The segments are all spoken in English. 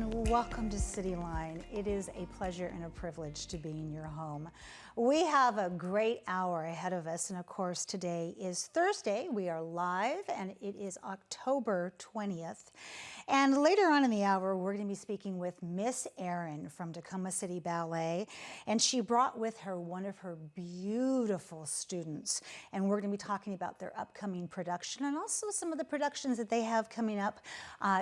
and welcome to Cityline. It is a pleasure and a privilege to be in your home. We have a great hour ahead of us, and of course today is Thursday. We are live and it is October 20th. And later on in the hour, we're going to be speaking with Miss Erin from Tacoma City Ballet, and she brought with her one of her beautiful students, and we're going to be talking about their upcoming production and also some of the productions that they have coming up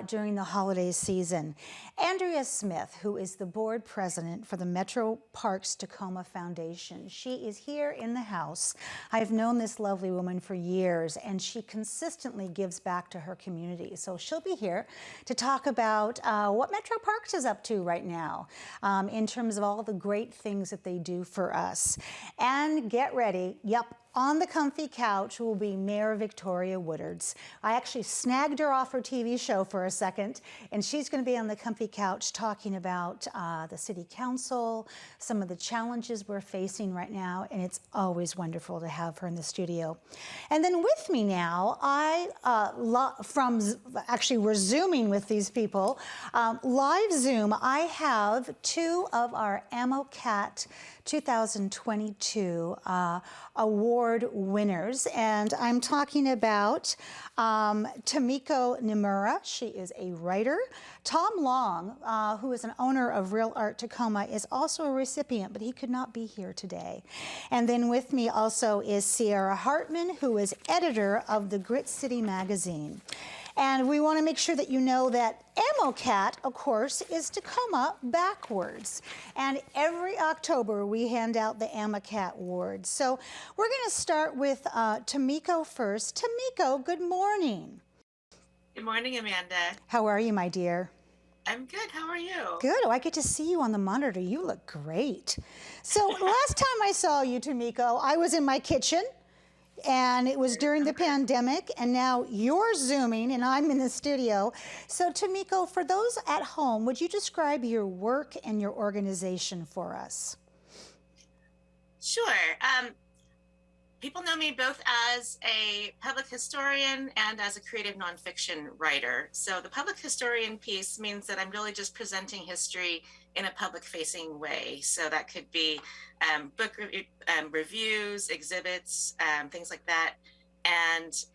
during the holiday season. Andrea Smith, who is the board president for the Metro Parks Tacoma Foundation, she is here in the house. I've known this lovely woman for years, and she consistently gives back to her community. So she'll be here to talk about what Metro Parks is up to right now in terms of all the great things that they do for us. And get ready, yep, on the comfy couch will be Mayor Victoria Woodards. I actually snagged her off her TV show for a second, and she's going to be on the comfy couch talking about the City Council, some of the challenges we're facing right now, and it's always wonderful to have her in the studio. And then with me now, we're Zooming with these people, live Zoom, I have two of our AMOCAT 2022 award winners, and I'm talking about Tamiko Nimura. She is a writer. Tom Long, who is an owner of Real Art Tacoma, is also a recipient, but he could not be here today. And then with me also is Sierra Hartman, who is editor of the Grit City magazine. And we want to make sure that you know that AMOCAT, of course, is Tacoma backwards. And every October, we hand out the AMOCAT Awards. So we're going to start with Tamiko first. Tamiko, good morning. Good morning, Amanda. How are you, my dear? I'm good. How are you? Good. Oh, I get to see you on the monitor. You look great. So last time I saw you, Tamiko, I was in my kitchen. And it was during the pandemic, and now you're Zooming and I'm in the studio. So Tamiko, for those at home, would you describe your work and your organization for us? Sure. People know me both as a public historian and as a creative nonfiction writer. So the public historian piece means that I'm really just presenting history in a public-facing way. So that could be book reviews, exhibits, things like that. And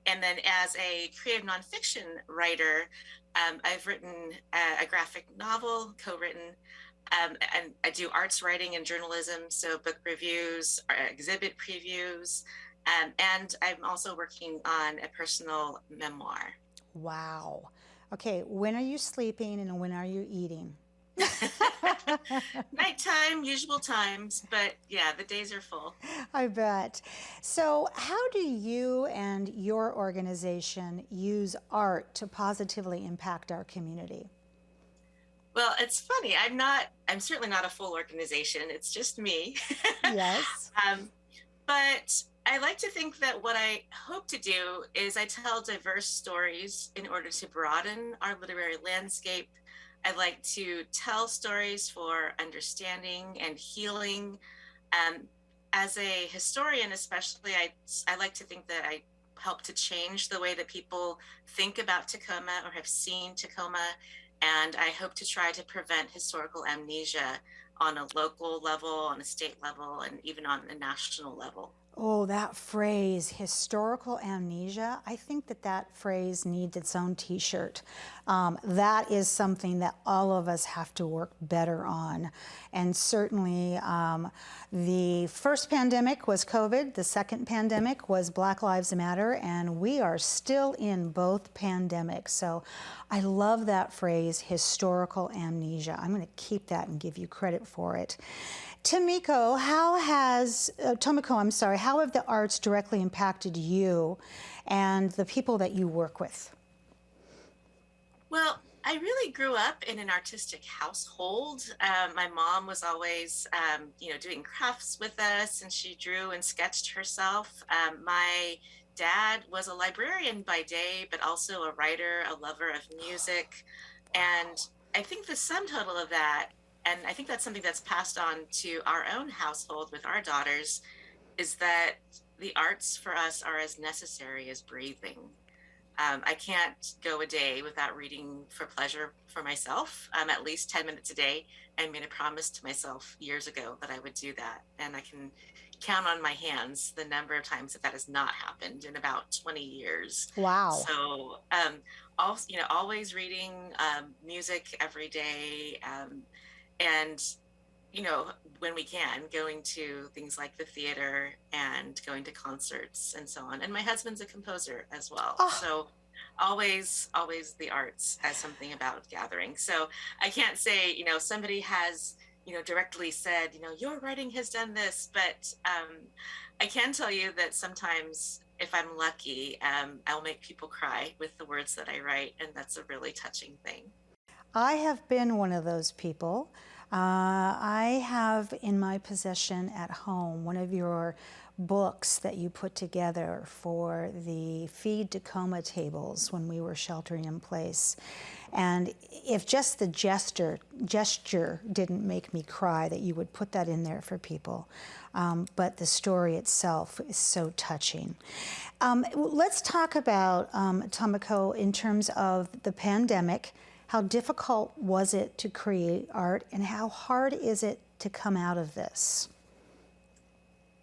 then as a creative nonfiction writer, I've written a graphic novel, co-written, and I do arts writing and journalism, so book reviews, exhibit previews, and I'm also working on a personal memoir. Wow. Okay, when are you sleeping and when are you eating? Nighttime, usual times, but yeah, the days are full. I bet. So how do you and your organization use art to positively impact our community? Well, it's funny. I'm certainly not a full organization. It's just me. Yes. But I like to think that what I hope to do is I tell diverse stories in order to broaden our literary landscape. I like to tell stories for understanding and healing. As a historian, especially, I like to think that I help to change the way that people think about Tacoma or have seen Tacoma. And I hope to try to prevent historical amnesia on a local level, on a state level, and even on a national level. Oh, that phrase, historical amnesia, I think that phrase needs its own t-shirt. That is something that all of us have to work better on. And certainly the first pandemic was COVID, the second pandemic was Black Lives Matter, and we are still in both pandemics. So I love that phrase, historical amnesia. I'm going to keep that and give you credit for it. Tamiko, how have the arts directly impacted you and the people that you work with? Well, I really grew up in an artistic household. My mom was always, doing crafts with us, and she drew and sketched herself. My dad was a librarian by day, but also a writer, a lover of music. And I think the sum total of that, and I think that's something that's passed on to our own household with our daughters, is that the arts for us are as necessary as breathing. I can't go a day without reading for pleasure for myself, at least 10 minutes a day. I made a promise to myself years ago that I would do that. And I can count on my hands the number of times that that has not happened in about 20 years. Wow. So, also, always reading, music every day, and when we can, going to things like the theater and going to concerts and so on. And my husband's a composer as well. Oh, So always the arts has something about gathering. So I can't say, somebody has, directly said, your writing has done this, but I can tell you that sometimes if I'm lucky, I'll make people cry with the words that I write. And that's a really touching thing. I have been one of those people. I have in my possession at home one of your books that you put together for the Feed Tacoma tables when we were sheltering in place. And if just the gesture didn't make me cry, that you would put that in there for people. But the story itself is so touching. Let's talk about, Tamiko, in terms of the pandemic. How difficult was it to create art, and how hard is it to come out of this?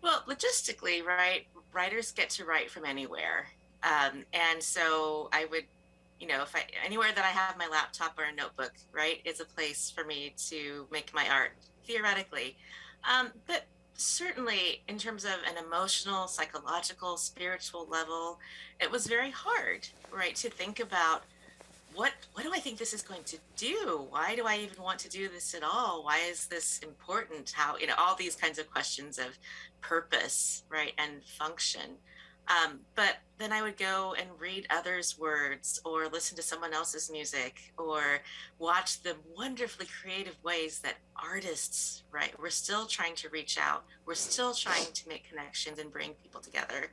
Well, logistically, right, writers get to write from anywhere. And so I would, if anywhere that I have my laptop or a notebook, right, is a place for me to make my art, theoretically. But certainly in terms of an emotional, psychological, spiritual level, it was very hard, right, to think about what do I think this is going to do? Why do I even want to do this at all? Why is this important? How, all these kinds of questions of purpose, right, and function. But then I would go and read others' words or listen to someone else's music or watch the wonderfully creative ways that artists, right, we're still trying to reach out. We're still trying to make connections and bring people together.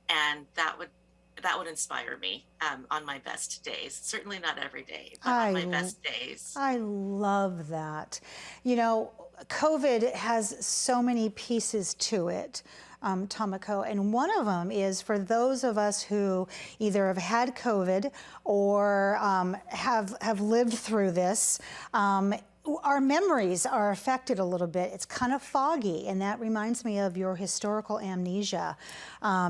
And that would inspire me on my best days. Certainly not every day, but on my best days. I love that. COVID has so many pieces to it, Tamiko, and one of them is for those of us who either have had COVID or have lived through this. Our memories are affected a little bit. It's kind of foggy, and that reminds me of your historical amnesia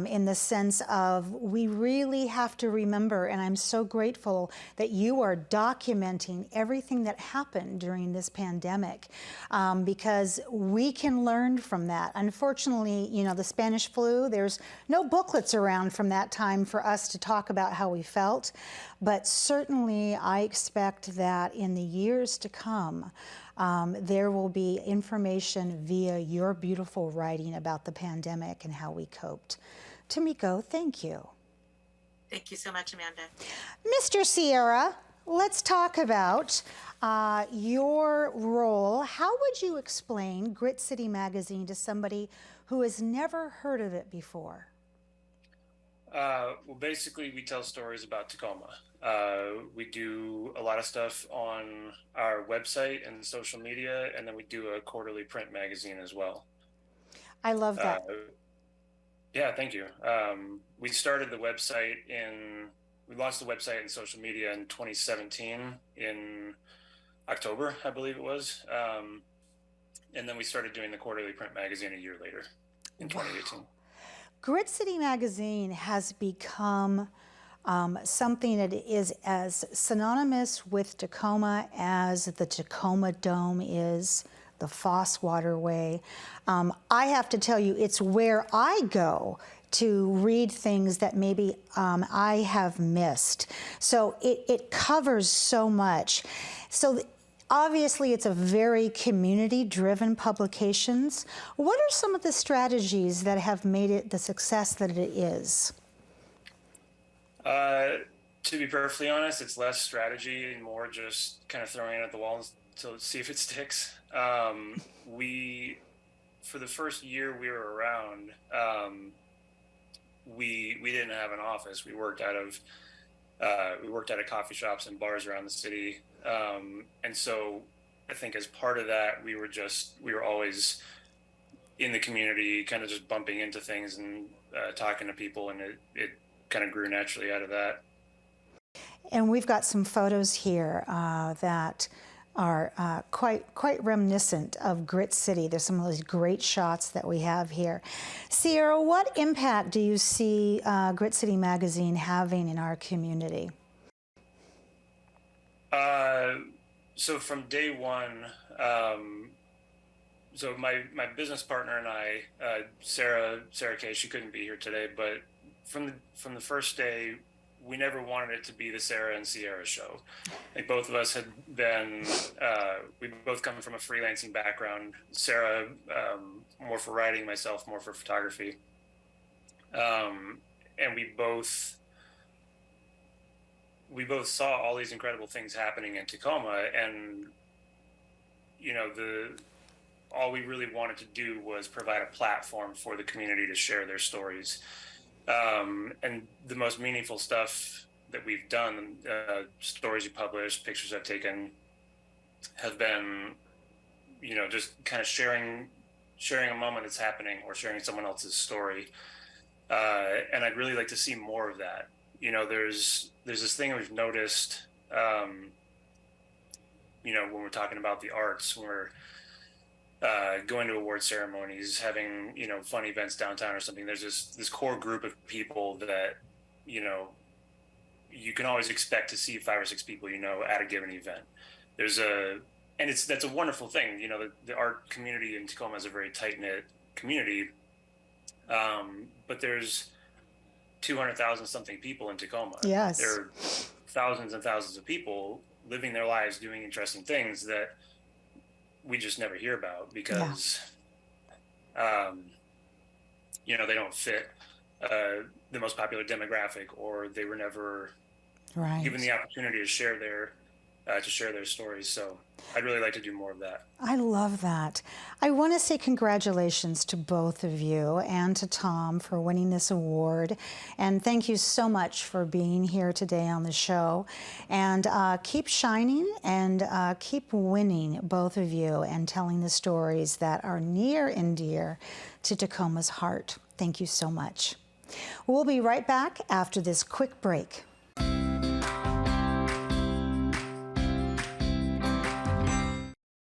in the sense of we really have to remember, and I'm so grateful that you are documenting everything that happened during this pandemic because we can learn from that. Unfortunately, the Spanish flu, there's no booklets around from that time for us to talk about how we felt, but certainly I expect that in the years to come, there will be information via your beautiful writing about the pandemic and how we coped. Tamiko, thank you. Thank you so much, Amanda. Mr. Sierra, let's talk about your role. How would you explain Grit City Magazine to somebody who has never heard of it before? Well, basically, we tell stories about Tacoma. We do a lot of stuff on our website and social media, and then we do a quarterly print magazine as well. I love that. Yeah, thank you. We started the website we launched the website and social media in 2017 in October, I believe it was. And then we started doing the quarterly print magazine a year later in 2018. Grit City Magazine has become something that is as synonymous with Tacoma as the Tacoma Dome is, the Foss Waterway. I have to tell you, it's where I go to read things that maybe I have missed. So it covers so much. So obviously, it's a very community-driven publications. What are some of the strategies that have made it the success that it is? To be perfectly honest, it's less strategy and more just kind of throwing it at the wall to see if it sticks. For the first year we were around, we didn't have an office. We worked out of coffee shops and bars around the city. And so I think as part of that, we were always in the community, kind of just bumping into things and talking to people, and it kind of grew naturally out of that. And we've got some photos here that are quite reminiscent of Grit City. There's some of those great shots that we have here. Sierra, what impact do you see Grit City Magazine having in our community? So from day one, so my business partner and I, Sarah Kay, she couldn't be here today, but from the first day, we never wanted it to be the Sarah and Sierra show. Like both of us had been, we both come from a freelancing background. Sarah, more for writing, myself more for photography. And we both saw all these incredible things happening in Tacoma, and you know, all we really wanted to do was provide a platform for the community to share their stories. And the most meaningful stuff that we've done, stories you published, pictures I've taken, have been, you know, just kind of sharing a moment that's happening or sharing someone else's story. And I'd really like to see more of that. You know, there's this thing we've noticed, you know, when we're talking about the arts, when we're going to award ceremonies, having, you know, fun events downtown or something, there's this core group of people that, you know, you can always expect to see 5 or 6 people, you know, at a given event. That's a wonderful thing. You know, the art community in Tacoma is a very tight-knit community, but there's 200,000 something people in Tacoma. Yes. There are thousands and thousands of people living their lives doing interesting things that we just never hear about because, you know, they don't fit the most popular demographic, or they were never given the opportunity to share their stories. So I'd really like to do more of that. I love that. I want to say congratulations to both of you and to Tom for winning this award. And thank you so much for being here today on the show. And keep shining and keep winning, both of you, and telling the stories that are near and dear to Tacoma's heart. Thank you so much. We'll be right back after this quick break.